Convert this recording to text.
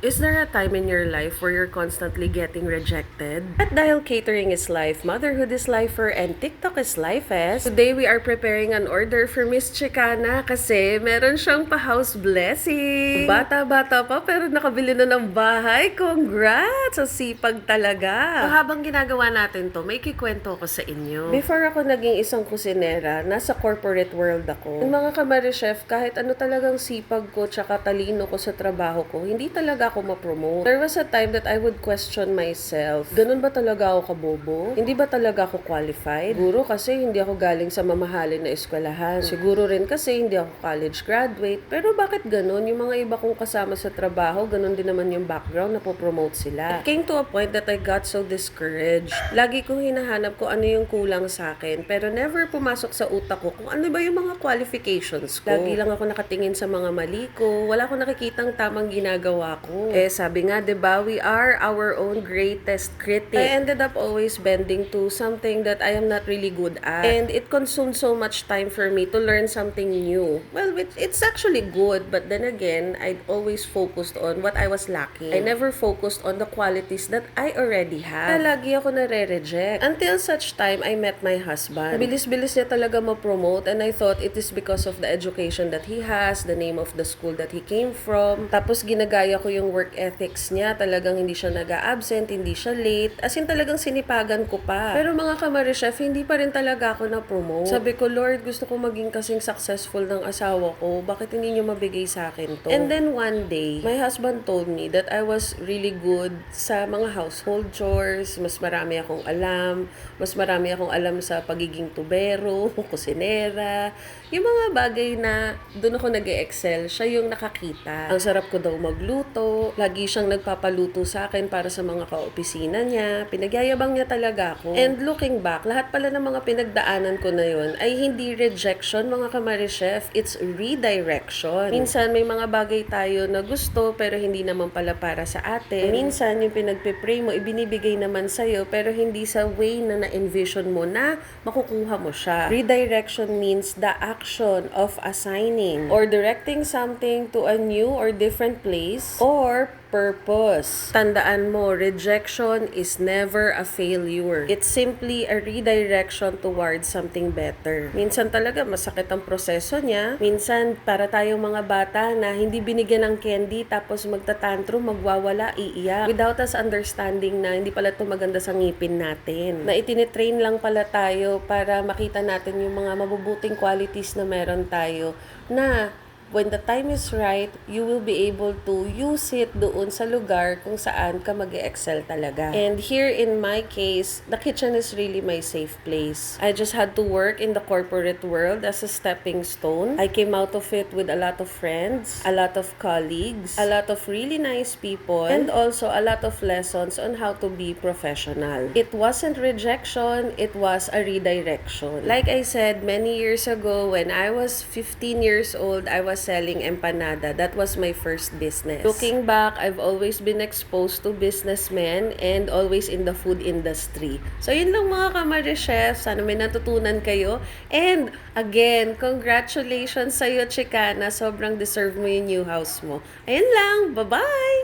Is there a time in your life where you're constantly getting rejected? At dahil catering is life, motherhood is lifer, and TikTok is lifest, today we are preparing an order for Miss Chicana kasi meron siyang pa-house blessing. Bata-bata pa pero nakabili na ng bahay. Congrats! Sa sipag talaga. So, habang ginagawa natin to, may kikwento ko sa inyo. Before ako naging isang kusinera, nasa corporate world ako. Yung mga kamari chef, kahit ano talagang sipag ko tsaka talino ko sa trabaho ko, hindi talaga ako ma-promote. There was a time that I would question myself. Ganun ba talaga ako kabobo? Hindi ba talaga ako qualified? Siguro kasi hindi ako galing sa mamahalin na eskwelahan. Siguro rin kasi hindi ako college graduate. Pero bakit ganun? Yung mga iba kong kasama sa trabaho, ganun din naman yung background na po-promote sila. It came to a point that I got so discouraged. Lagi kong hinahanap ko ano yung kulang sa akin. Pero never pumasok sa utak ko kung ano ba yung mga qualifications ko. Lagi lang ako nakatingin sa mga mali ko. Wala akong nakikitang tamang ginagawa ko. Sabi nga, 'di ba, we are our own greatest critic. I ended up always bending to something that I am not really good at. And it consumed so much time for me to learn something new. Well, it's actually good, but then again, I always focused on what I was lacking. I never focused on the qualities that I already have. Lagi ako nare-reject. Until such time, I met my husband. Bilis-bilis niya talaga ma-promote, and I thought it is because of the education that he has, the name of the school that he came from. Tapos ginagaya ko yung work ethics niya, talagang hindi siya nag-a-absent, hindi siya late, as in talagang sinipagan ko pa. Pero mga kamari chef, hindi pa rin talaga ako na-promote. Sabi ko, Lord, gusto ko maging kasing successful ng asawa ko, bakit hindi niyo mabigay sa akin to? And then one day, my husband told me that I was really good sa mga household chores, mas marami akong alam sa pagiging tubero, kusinera, yung mga bagay na doon ako nag-e-excel, siya yung nakakita. Ang sarap ko daw magluto, lagi siyang nagpapaluto sa akin para sa mga kaopisina niya. Pinagyayabang niya talaga ako. And looking back, lahat pala ng mga pinagdaanan ko na yun ay hindi rejection, mga kamari chef. It's redirection. Minsan may mga bagay tayo na gusto pero hindi naman pala para sa atin. Minsan yung pinagpipray mo, ibinibigay naman sa'yo pero hindi sa way na na-envision mo na makukuha mo siya. Redirection means the action of assigning or directing something to a new or different place or purpose. Tandaan mo, rejection is never a failure. It's simply a redirection towards something better. Minsan talaga masakit ang proseso niya. Minsan para tayong mga bata na hindi binigyan ng candy tapos magtatantrum, magwawala, iiyak. Without us understanding na hindi pala ito maganda sa ngipin natin. Na itinitrain lang pala tayo para makita natin yung mga mabubuting qualities na meron tayo na when the time is right, you will be able to use it doon sa lugar kung saan ka mag-excel talaga. And here in my case, the kitchen is really my safe place. I just had to work in the corporate world as a stepping stone. I came out of it with a lot of friends, a lot of colleagues, a lot of really nice people, and also a lot of lessons on how to be professional. It wasn't rejection, it was a redirection. Like I said, many years ago, when I was 15 years old, I was selling empanada. That was my first business. Looking back, I've always been exposed to businessmen and always in the food industry. So yun lang mga kamari chef. Sana may natutunan kayo. And again, congratulations sa'yo, Chicana. Sobrang deserve mo yung new house mo. Ayun lang. Bye-bye!